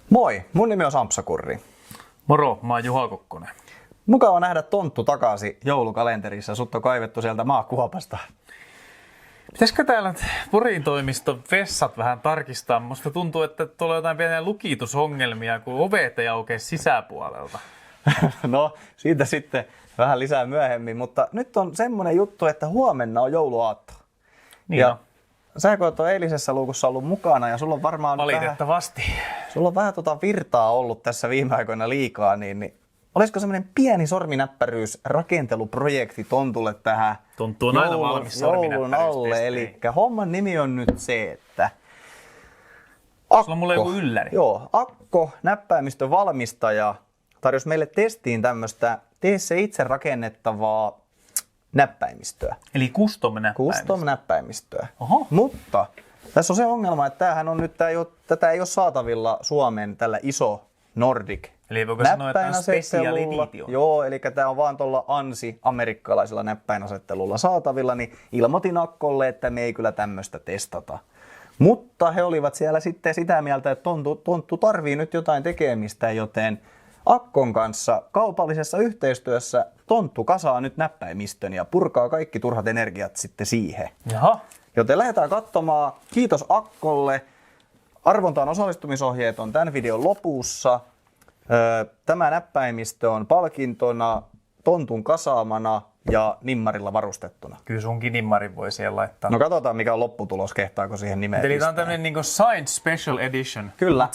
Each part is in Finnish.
Moi, mun nimi on Sampsa Kurri. Moro, mä oon Juha Kokkonen. Mukava nähdä Tonttu takaisin joulukalenterissa. Sut on kaivettu sieltä maakuopasta. Pitäisikö täällä Porin toimiston vessat vähän tarkistaa? Musta tuntuu, että tuolla on jotain pieniä lukitusongelmia, kun ovet ei aukea sisäpuolelta. No, siitä sitten vähän lisää myöhemmin, mutta nyt on semmonen juttu, että huomenna on jouluaatto. Niin ja on. sä kun oot edellisessä luukussa ollut mukana ja sulla on varmaan Valitettavasti. sulla on vähän virtaa ollut tässä viime aikoina liikaa, niin olisiko semmoinen pieni sorminäppäryys rakenteluprojekti Tontulle tähän Tonttu on aina valmis joulun alle? Eli homman nimi on nyt se, että Akko, sulla on mulle joku ylläri. Joo, Akko, näppäimistön valmistaja, tarjosi meille testiin tämmöistä tee se itse rakennettavaa näppäimistöä. Eli custom-näppäimistö. Custom-näppäimistöä. Oho. Mutta tässä on se ongelma, että tämähän on nyt, tätä ei ole saatavilla Suomen tällä iso Nordic Eli voiko sanoa, että on special edition? Joo, eli tämä on vaan tuolla amerikkalaisella näppäinasettelulla saatavilla, niin ilmoitin Akkolle, että me ei kyllä tämmöistä testata. Mutta he olivat siellä sitten sitä mieltä, että Tonttu tarvii nyt jotain tekemistä, joten Akkon kanssa kaupallisessa yhteistyössä Tonttu kasaa nyt näppäimistön ja purkaa kaikki turhat energiat sitten siihen. Jaha. Joten lähdetään katsomaan. Kiitos Akkolle. Arvontaan osallistumisohjeet on tämän videon lopussa. Tämä näppäimistö on palkintona Tontun kasaamana ja nimmarilla varustettuna. Kyllä sunkin nimmarin voi siellä laittaa. No katsotaan mikä on lopputulos, kehtaako siihen nimeen. Eli tämä on tämmöinen niin Signed Special Edition. Kyllä.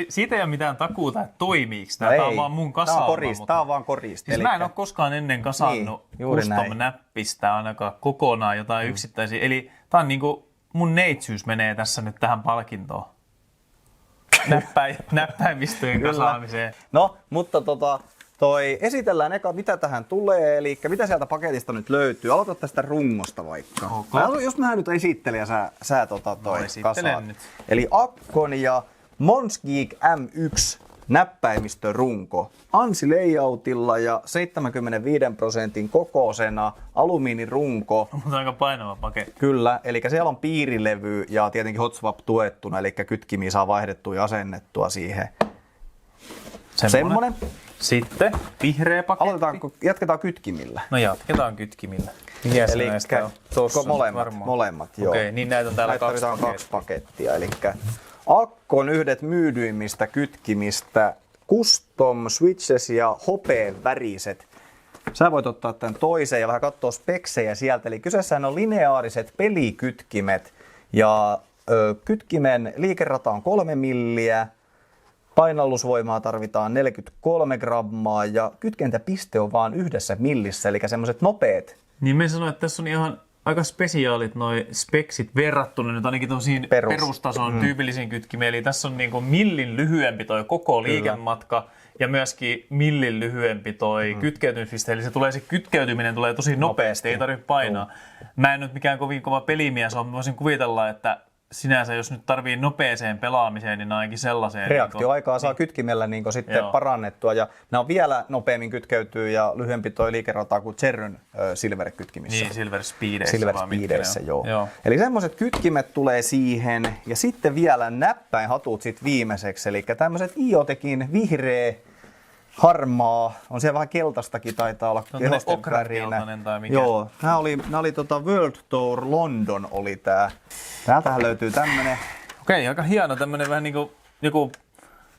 Siitä ei ole mitään takuuta, että toimiiko tämä. Tämä on vaan mun kasaama. Tämä on vaan korista. Siis mä en ole koskaan ennen kasannut custom-näppistä ainakaan kokonaan jotain yksittäisiä. Eli tämä on niinku, mun neitsyys menee tässä nyt tähän palkintoon. Näppäimistöjen kasaamiseen. No, mutta esitellään eka, mitä tähän tulee, eli mitä sieltä paketista nyt löytyy. Aloita tästä rungosta vaikka. Okay. Jos mä nyt esittelen ja sä kasaat. Nyt. Eli Akkon ja Monsgeek M1 näppäimistörunko. Ansi layoutilla ja 75% kokoisena alumiinirunko. Mutta aika painava paketti. Kyllä, eli siellä on piirilevy ja tietenkin hotswap tuettuna, eli kytkimiä saa vaihdettua ja asennettua siihen. Semmonen. Sitten vihreä paketti. Jatketaan kytkimillä. No jatketaan kytkimillä. Eli molemmat, joo. Okei, niin näitä on täällä kaksi pakettia. Eli Akkon yhdet myydyimmistä kytkimistä, custom switches ja hopeen väriset. Sä voit ottaa tämän toisen ja vähän katsoa speksejä sieltä. Eli kyseessähän on lineaariset pelikytkimet ja kytkimen liikerata on 3 milliä. Painallusvoimaa tarvitaan 43 grammaa ja kytkentäpiste on vaan 1 millissä, eli semmoiset nopeet. Niin me sanoin, että tässä on ihan aika spesiaalit noi speksit verrattuna nyt ainakin tuollaisiin perustason tyypillisiin kytkimiin. Eli tässä on niinku millin lyhyempi toi koko liikematka ja myöskin millin lyhyempi toi kytkeytymispiste. Eli se kytkeytyminen tulee tosi nopeasti, ei tarvitse painaa. Mä en nyt mikään kovin kova pelimies ole, voisin kuvitella, että sinänsä, jos nyt tarvii nopeeseen pelaamiseen, niin ainakin sellaiseen. Reaktioaikaa saa kytkimellä sitten parannettua ja nämä on vielä nopeammin kytkeytyy ja lyhyempi toi liikerata kuin Cherryn Silver-kytkimissä. Niin, Silver Speedeissä, joo. Eli semmoiset kytkimet tulee siihen ja sitten vielä näppäinhatut sit viimeiseksi. Eli tämmöiset IoTekin vihreä, harmaa, on siellä vähän keltaistakin taitaa olla kehosten värinä. Joo, nämä oli World Tour London oli tää. Täältähän löytyy tämmönen. Okei, aika hieno tämmönen vähän niinku joku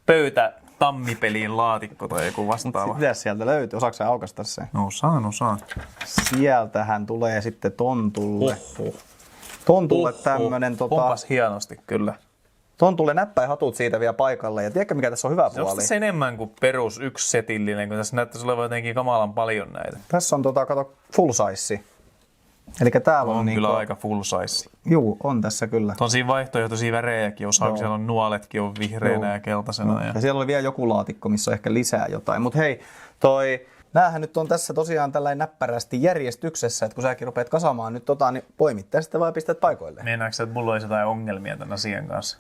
pöytä tammipeliin laatikko tai joku vastaava. Mitäs sieltä löytyy? Osaatko sä aukaista sen? No osaan. Sieltähän tulee sitten Tontulle. Tontulle tämmönen Onpas hienosti kyllä. Tontulle näppäinhatut siitä vielä paikalle. Ja tiedätkö mikä tässä on hyvä puoli? Se on enemmän kuin perus yksi setillinen, kun tässä näyttäisi olevan jotenkin kamalan paljon näitä. Tässä on kato full size. Eli täällä on kyllä aika full size. Juu, on tässä kyllä. On siinä vaihtoehtoisia värejäkin, osaa siellä on nuoletkin on vihreänä ja keltaisena. Ja siellä oli vielä joku laatikko, missä on ehkä lisää jotain. Mutta hei, näähän nyt on tässä tosiaan tällainen näppärästi järjestyksessä, että kun säkin rupeat kasaamaan nyt niin poimit tästä vai pistät paikoille. Meinaatko, että mulla olisi jotain ongelmia tämän asian kanssa?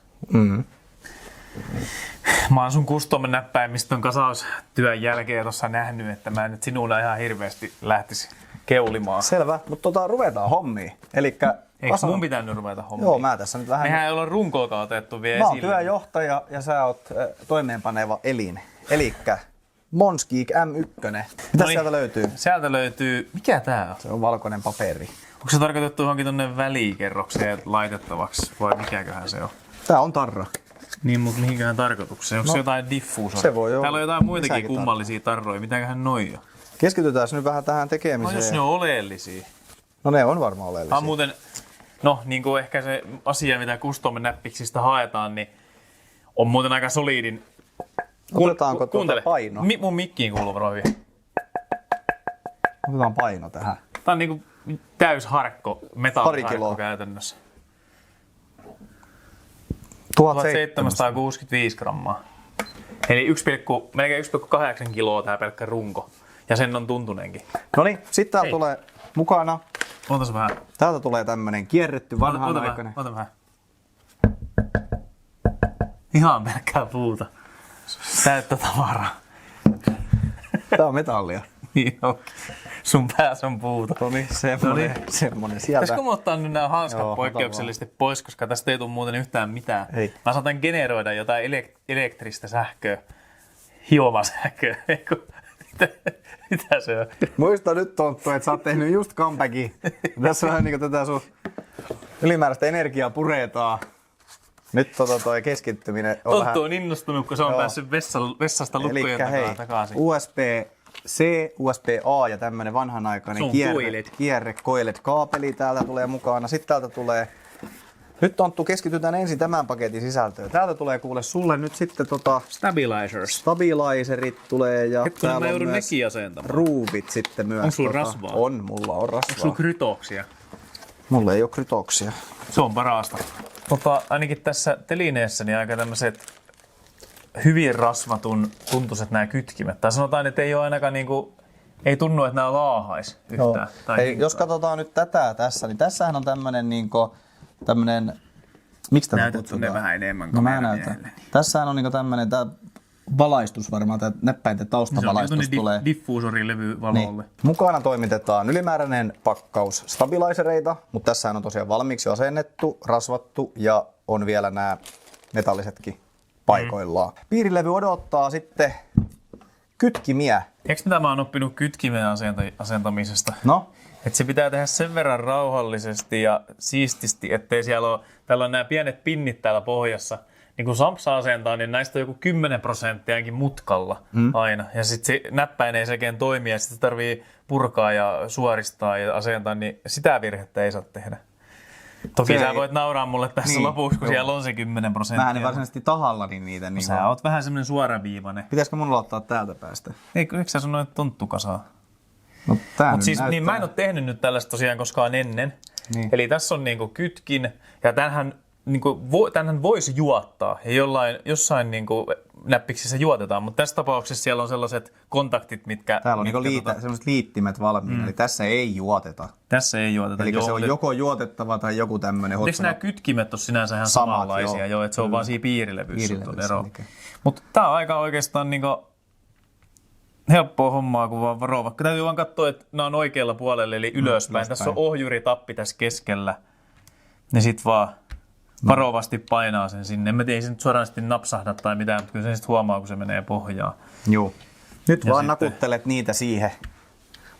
Mä oon sun custom-näppäimistön kasaustyön jälkeen tuossa nähnyt, että mä en nyt sinulla ihan hirveästi lähtisi keulimaan. Selvä, mutta ruvetaan hommiin. Elikkä eikö mun pitänyt ruveta hommiin? Joo, mä tässä nyt vähän... Mehän ei olla runkoakaan otettu vielä Mä oon esille. työjohtaja ja sä oot toimeenpaneva elin. Elikkä Monsgeek M1. Mitä sieltä löytyy? Sieltä löytyy... Mikä tää on? Se on valkoinen paperi. Onko se tarkoitettu johonkin tonne välikerrokseen laitettavaksi vai mikäköhän se on? Tää on tarra. Niin, mutta mihinköhän tarkoitukseen? Onko se jotain diffuusoria? Se voi olla. Täällä on jotain muitakin Lisäkin kummallisia tarroja. Mitäköhän noi on? Keskitytään nyt vähän tähän No tekemiseen. jos ne on oleellisia. No ne on varmaan oleellisia. Tää on muuten, no niin kuin ehkä se asia, mitä custom-näppiksistä haetaan, niin on muuten aika solidin. Otetaanko Kuuntele. paino? Mun mikkiin kuuluu varmaan hyvin. Otetaan paino tähän. Tää on niinku täys harkko, Pari metalliharkko kiloa. käytännössä. 1700. 1765 grammaa. Eli melkein 1,8 kiloa tää pelkkä runko. Ja sen on tuntuneenkin. Noniin, sit täältä tulee mukana. Otas vähän. Täältä tulee tämmönen kierretty vanhanaikainen. Ota vähän. Ihan pelkkää puuta. Täyttä tavaraa. Tää on metallia. Niin onkin. Sun päässä on puuta. Noniin, semmonen sieltä. Pitäisikö mä ottaa nyt nämä hanskat Joo, poikkeuksellisesti pois, koska tästä ei tule muuten yhtään mitään. Ei. Mä saatan generoida jotain elektristä sähköä. Hiomasähköä. Mitä se on? Muista nyt Tonttu, että sä oot tehnyt just comebackin. Tässä vähän niinku tätä sun ylimääräistä energiaa puretaan. Nyt toi keskittyminen on Tonttu on innostunut, kun se on Joo. päässyt vessasta lukkojen Elikkä hei, takaisin. USB-C, USB-A ja tämmönen vanhanaikainen Se on kierre-koilet-kaapeli täältä tulee mukana. Sitten täältä tulee... Nyt Tonttu, keskitytään ensin tämän paketin sisältöön. Täältä tulee kuule sulle nyt sitten Stabilizers. stabilizerit tulee ja Hetkinen, mä täällä on joudun myös nekin asentamaan. ruuvit sitten myös. Onko sulla rasvaa? On, mulla on rasvaa. Sulla krytoksia. Mulla ei oo krytoksia. Se on parasta. Ainakin tässä telineessä niin aika tämmöiset hyvin rasvatun tuntuiset nämä kytkimet. Tai sanotaan, että ei ole ainakaan niinku, ei tunnu, että nämä laahais yhtään. Tai Hei, jos katsotaan nyt tätä tässä, niin tässähän on tämmönen tämmönen, miksi tätä näytät kutsutaan? ne vähän enemmän No mä kameramiehelle. näytän. Tässähän on niinku tämmönen tää valaistus varmaan, tää näppäinten taustabalaistus tulee. diffuusorilevy valolle. Niin. Mukana toimitetaan ylimääräinen pakkaus stabilizereita, mutta tässähän on tosiaan valmiiksi jo asennettu, rasvattu ja on vielä nämä metallisetkin paikoillaan. Piirilevy odottaa sitten kytkimiä. Eikö mitä mä oon oppinut kytkimen asentamisesta? No, Että se pitää tehdä sen verran rauhallisesti ja siististi, ettei täällä on nämä pienet pinnit täällä pohjassa. Niin kun Sampsa asentaa, niin näistä on joku 10% ainakin mutkalla aina. Ja sitten se näppäin ei sekin toimi ja sitten tarvii purkaa ja suoristaa ja asentaa, niin sitä virhettä ei saa tehdä. Toki Se sä ei- voit nauraa mulle tässä Niin, lopuksi, kun joo. siellä on se 10%. mä en varsinaisesti tahallani niitä. Niin Sä oot vähän semmonen suoraviivainen. Pitäisikö mun ottaa täältä päästä? Eikö sä sanoit tonttukasaa? No, tää Mutta nyt siis, näyttää. niin mä en ole tehnyt nyt tällaista tosiaan koskaan ennen. Niin. Eli tässä on niinku kytkin, ja tämänhän voisi juottaa, ja jossain niinku näppiksissä juotetaan, mutta tässä tapauksessa siellä on sellaiset kontaktit, mitkä... Täällä on mitkä niinku sellaiset liittimet valmiina, eli tässä ei juoteta. tässä ei juoteta. Eli se on joko juotettava tai joku tämmönen Eikö nämä kytkimet ole sinänsä ihan Samat, samanlaisia, joo. että se on vaan siinä piirilevyssä Piirilevyssä, ero. eli- Mutta tää on aika oikeastaan niinku helppoa hommaa, kun vaan varoo. Vaikka täytyy vaan katsoa, että nämä on oikealla puolella, eli ylöspäin. ylöspäin. Tässä on ohjuritappi tässä keskellä. Niin sit vaan varovasti painaa sen sinne. En mä tiedä, ei se nyt suoranaisesti napsahda tai mitään, mutta kyllä se sitten huomaa, kun se menee pohjaan. Joo. Nyt Ja vaan sitten- nakuttelet niitä siihen.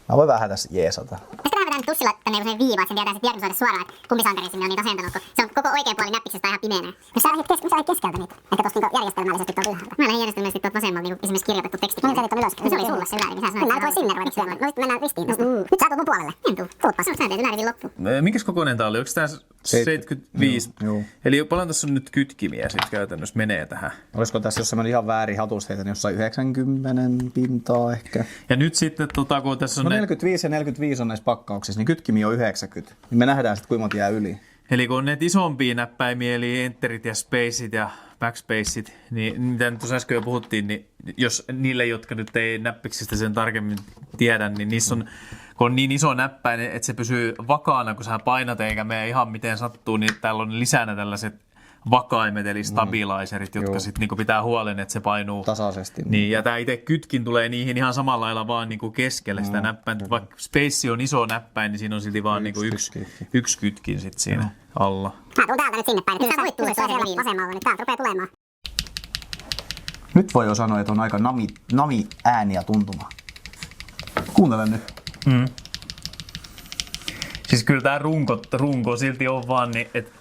Mä voin vähän tässä jeesata. Tästä vähän vetään tussilla tänne joku viiva, että sen tietää sitten diagnosoida suoraan, että kumpi sankari sinne on niitä asentanut, kun se on koko oikea puoli näppiksessä ihan pimeänä. Jos sä lähdit keskeltä niitä, ehkä tosta niinku järjestelmällisesti tuolta ylhäältä. Mä lähdin järjestelmällisesti tuolta vasemmalla niinku esimerkiksi kirjoitettu teksti. No nyt sä teit ton ylös. No se oli sulla se väärin, niin sä sanoit. Mä toi sinne ruveta syömään. No sit mennään ristiin tosta. Nyt sä tuut mun puolelle. En tuu. Tuutpas. Sä teit väärin loppuun. Minkäs kokoinen tää oli? Onko tää 75? Joo. Eli paljon tässä on nyt kytkimiä sit käytännössä menee tähän. Olisiko tässä, jos mä olin ihan väärin hatusta heitän, jossain 90 pintaa ehkä. Ja nyt sitten, kun tässä on No 45 ja 45 on näissä pakkauksissa, niin kytkimi on 90. Niin me nähdään sitten, kuinka monta jää yli. eli kun on näitä isompia näppäimiä, eli enterit ja spaceit ja backspaceit, niin mitä nyt tuossa äsken jo puhuttiin, niin jos niille, jotka nyt ei näppiksistä sen tarkemmin tiedä, niin niissä on, kun on niin iso näppäin, että se pysyy vakaana, kun sä painat eikä mene ihan miten sattuu, niin täällä on lisänä tällaiset vakaimet eli stabilizerit, jotka sitten niinku pitää huolen, että se painuu tasaisesti. Niin, ja tämä itse kytkin tulee niihin ihan samalla lailla vaan niinku keskelle sitä näppäintä. Vaikka Space on iso näppäin, niin siinä on silti vaan niinku yksi kytkin sit siinä alla. Mä tuun täältä nyt sinne päin. Kyllä sä voit tulla siellä vasemmalla, niin täältä rupeaa tulemaan. Nyt voi jo sanoa, että on aika nami ääni ja tuntuma. Kuuntele nyt. Siis kyllä tämä runko silti on vaan, niin, että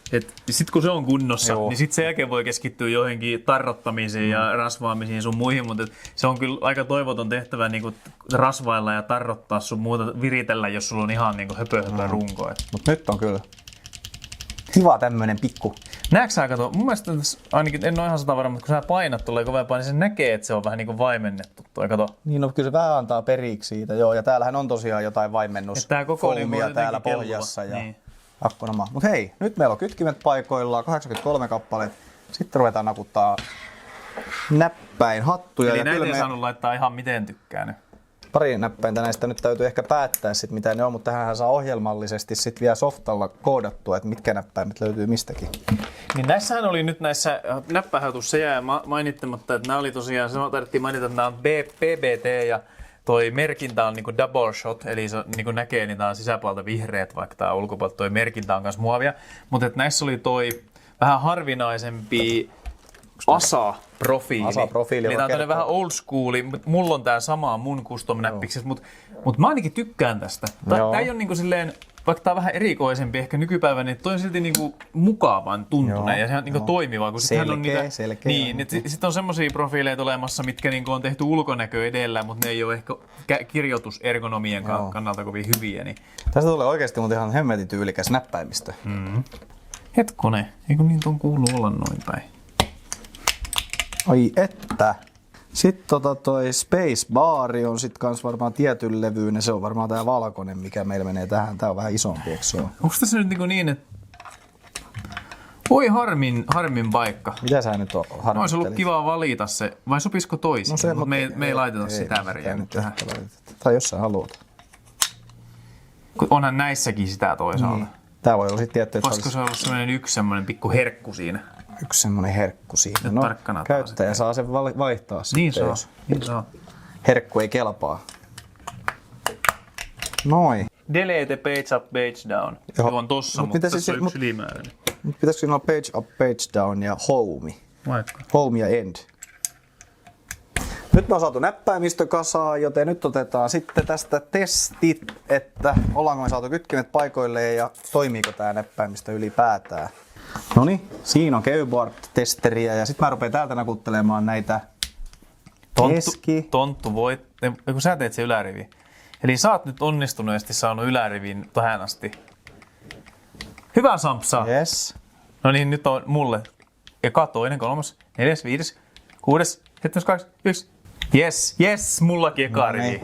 sitten kun se on kunnossa, niin sitten sen jälkeen voi keskittyä johonkin tarrottamiseen ja rasvaamisiin sun muihin, mutta se on kyllä aika toivoton tehtävä niin rasvailla ja tarrottaa sun muuta, viritellä, jos sulla on ihan niin höpö runko. Mutta nyt on kyllä kiva tämmönen pikku. Näetkö sä, kato, mun mielestä ainakin en ole ihan 100 varma, mutta kun sä painat tulee kovempaa, niin se näkee, että se on vähän niin kuin vaimennettu. Kato. Niin, no kyllä se vähän antaa periksi siitä, joo. Ja täällähän on tosiaan jotain vaimennusfoamia täällä pohjassa ja niin. Akkonamaa. Mut hei, nyt meillä on kytkimet paikoillaan, 83 kappaleet. Sitten ruvetaan nakuttaa näppäin hattuja. Eli ja näitä ei saanut laittaa ihan miten tykkää nyt. Pari näppäintä näistä nyt täytyy ehkä päättää sit mitä ne on, mutta tähän saa ohjelmallisesti sit vielä softalla koodattua, että mitkä näppäimet löytyy mistäkin. Niin näissähän oli nyt näissä näppähäytussa se jää mainittamatta, että nämä oli tosiaan, se tarvittiin mainita, että nämä on PBT ja toi merkintä on niinku double shot, eli se niinku näkee, niin tää on sisäpuolelta vihreät, vaikka tää ulkopuolelta toi merkintä on kanssa muovia. Mutta näissä oli toi vähän harvinaisempi ASA-profiili. Eli tää on vähän old schooli. Mulla on tää sama mun custom-näppiksessä, mutta mä ainakin tykkään tästä. Tää ei ole niinku silleen, vaikka tää on vähän erikoisempi ehkä nykypäivänä, niin toi on silti niinku mukavan tuntunen ja se on niinku toimiva. Kun selkeä. Niin, sitten on semmosia profiileita olemassa, mitkä niinku on tehty ulkonäkö edellä, mutta ne ei ole ehkä kirjoitusergonomien kannalta kovin hyviä. Niin. Tästä tulee oikeasti muuten ihan hemmetin tyylikäs näppäimistö. Hetkonen, eikö niin tuon kuulu olla noin päin? Ai että. Sitten toi Space Bar on sit kans varmaan tietyn levyinen. Se on varmaan tää valkoinen, mikä meillä menee tähän. Tää on vähän isompi, eikö se ole? Onko tässä nyt niin, että... Oi harmin paikka. Mitä sä nyt harmittelit? Olisi ollut kiva valita se. Vai sopisiko toisin? No se, mutta me ei laiteta sitä väriä nyt tähän. Tai jos sä haluat. Onhan näissäkin sitä toisaalta. Niin. Tää voi olla sit tietty, että voisiko se olla semmoinen yksi semmoinen pikku herkku siinä? Yksi semmonen herkku siinä. No, käyttäjä saa sen vaihtaa niin sitten, niin saa. Herkku ei kelpaa. Noin. Delete page up, page down. Se on tossa, mutta tässä on yksi ylimääräinen. Pitäisikö siinä olla page up, page down ja home? Vaikka. Home ja end. Nyt me on saatu näppäimistö kasaan, joten nyt otetaan sitten tästä testit, että ollaanko me saatu kytkimet paikoilleen ja toimiiko tämä näppäimistö ylipäätään. Noniin, siinä on keyboard-testeriä ja sitten mä rupean täältä nakuttelemaan näitä Tonttu voit, kun sä teet se ylärivi. Eli sä oot nyt onnistuneesti saanut ylärivin tähän asti. Hyvä Sampsa! Yes. No niin, nyt on mulle. Eka, toinen, kolmas, neljäs, viides, kuudes, 7, 8, 1. Yes, mullakin eka rivi.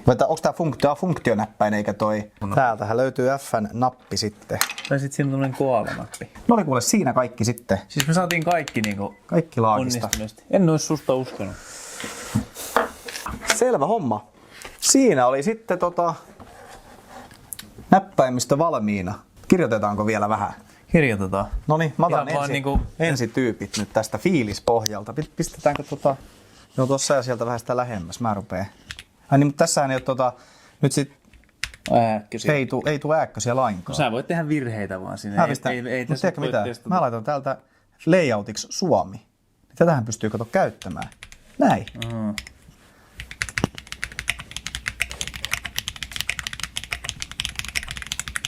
Onko tää funktionäppäin eikä toi? No. Täältähän löytyy Fn-nappi sitten. Tai sit siinä on tämmönen koala-nappi. No oli kuule siinä kaikki sitten. Siis me saatiin kaikki niinku kaikki laakista. Onnistuneesti. En ois susta uskonut. Selvä homma. Siinä oli sitten näppäimistö valmiina. Kirjoitetaanko vielä vähän? Kirjoitetaan. Noniin, mä otan ensityypit nyt tästä fiilispohjalta. Pistetäänkö joo, tossa ja sieltä vähän sitä lähemmäs. Mä rupeen. Ai niin, mutta tässähän ei ole nyt sit ääkkösiä. Ei tuu ääkkösiä lainkaan. No sä voit tehdä virheitä vaan siinä. Ei tässä mitä? Mä laitan täältä layoutiksi Suomi. Tätähän pystyy käyttämään. Näin.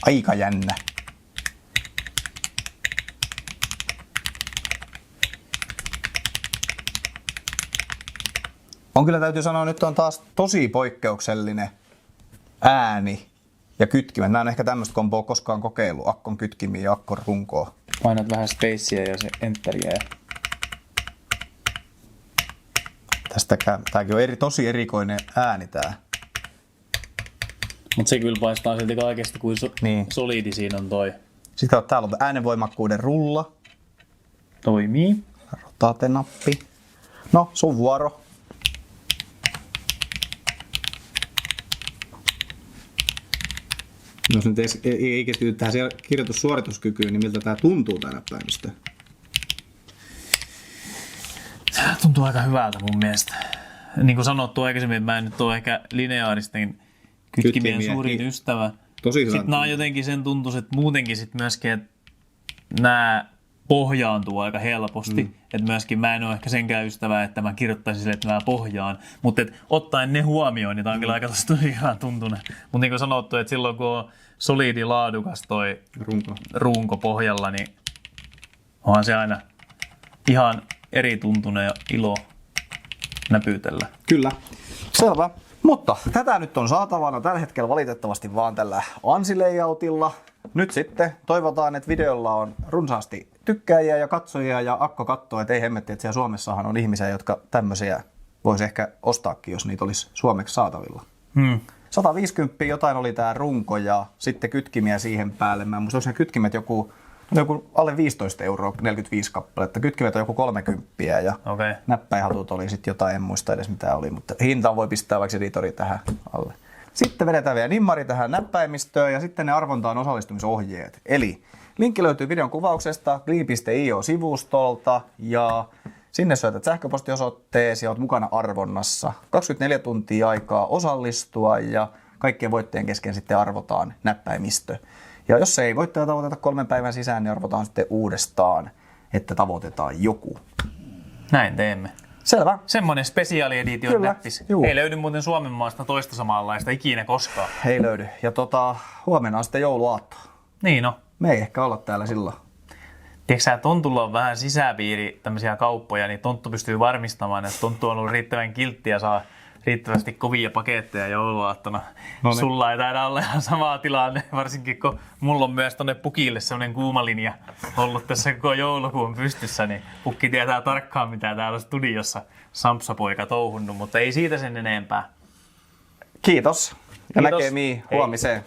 Aika jännä. On kyllä täytyy sanoa, nyt on taas tosi poikkeuksellinen ääni ja kytkimet. Mä en ehkä tämmöistä komboa koskaan kokeillut, akkon kytkimiä ja akkon runkoa. Painat vähän spacea ja se enteriä. Tääkin on tosi erikoinen ääni tää. Mut se kyllä paistaa silti kaikesta, kuin solidi siinä on toi. Sitten täällä on äänenvoimakkuuden rulla. Toimii. Rotate-nappi. No, sun vuoro. Jos nyt ei keskity tähän kirjoitussuorituskykyyn, niin miltä tää tuntuu tää näppäimistö? tuntuu aika hyvältä mun mielestä. Niin kuin sanottu aikaisemmin, mä en nyt ole ehkä lineaaristen kytkimien suurin ystävä. Tosi hyvä. Sitten nämä jotenkin sen tuntuisit muutenkin sit myöskin, että nämä pohjaantuu aika helposti. Että myöskin mä en ole ehkä senkään ystävää, että mä kirjoittaisin sille, että mä pohjaan. Mutta ottaen ne huomioon, niin tää on kyllä aika tosi hyvän tuntunen. Mutta niin kuin sanottu, että silloin kun on solidi laadukas toi runko pohjalla, niin onhan se aina ihan eri tuntunen ja ilo näpytellä. Kyllä. Selvä. Mutta tätä nyt on saatavana tällä hetkellä valitettavasti vaan tällä Ansi-layoutilla. Nyt sitten toivotaan, että videolla on runsaasti tykkäjiä ja katsojia ja Akko katsoo, että ei hemmetti, että siellä Suomessahan on ihmisiä, jotka tämmöisiä voisi ehkä ostaakin, jos niitä olisi suomeksi saatavilla. 150 jotain oli tää runko ja sitten kytkimiä siihen päälle. Mä en muista, onko ne kytkimet joku alle 15 euroa, 45 kappaletta. Kytkimet on joku 30 ja näppäinhatut oli sitten jotain, en muista edes mitä oli, mutta hintaan voi pistää vaikka editori tähän alle. Sitten vedetään vielä nimmari tähän näppäimistöön ja sitten ne arvontaan osallistumisohjeet. Eli linkki löytyy videon kuvauksesta glee.io-sivustolta ja sinne syötät sähköpostiosoitteesi ja olet mukana arvonnassa. 24 tuntia aikaa osallistua ja kaikkien voittajien kesken sitten arvotaan näppäimistö. Ja jos ei voittaja tavoiteta 3 päivän sisään, niin arvotaan sitten uudestaan, että tavoitetaan joku. Näin teemme. Selvä. Semmoinen spesiaalieditio näppis. Juu. Ei löydy muuten Suomen maasta toista samanlaista ikinä koskaan. Ei löydy. Ja huomenna on sitten jouluaatto. Niin no. Me ei ehkä olla täällä silloin. Tiedätkö sä, Tontulla on vähän sisäpiiri tämmöisiä kauppoja, niin Tonttu pystyy varmistamaan, että Tonttu on ollut riittävän kiltti ja saa riittävästi kovia paketteja jouluaattona. Noniin. Sulla ei taida olla ihan sama tilanne, varsinkin kun mulla on myös tonne pukille semmonen kuuma linja ollut tässä koko joulukuun pystyssä, niin pukki tietää tarkkaan mitä täällä studiossa Sampsa-poika touhunnut, mutta ei siitä sen enempää. Kiitos ja Kiitos. näkemiin huomiseen.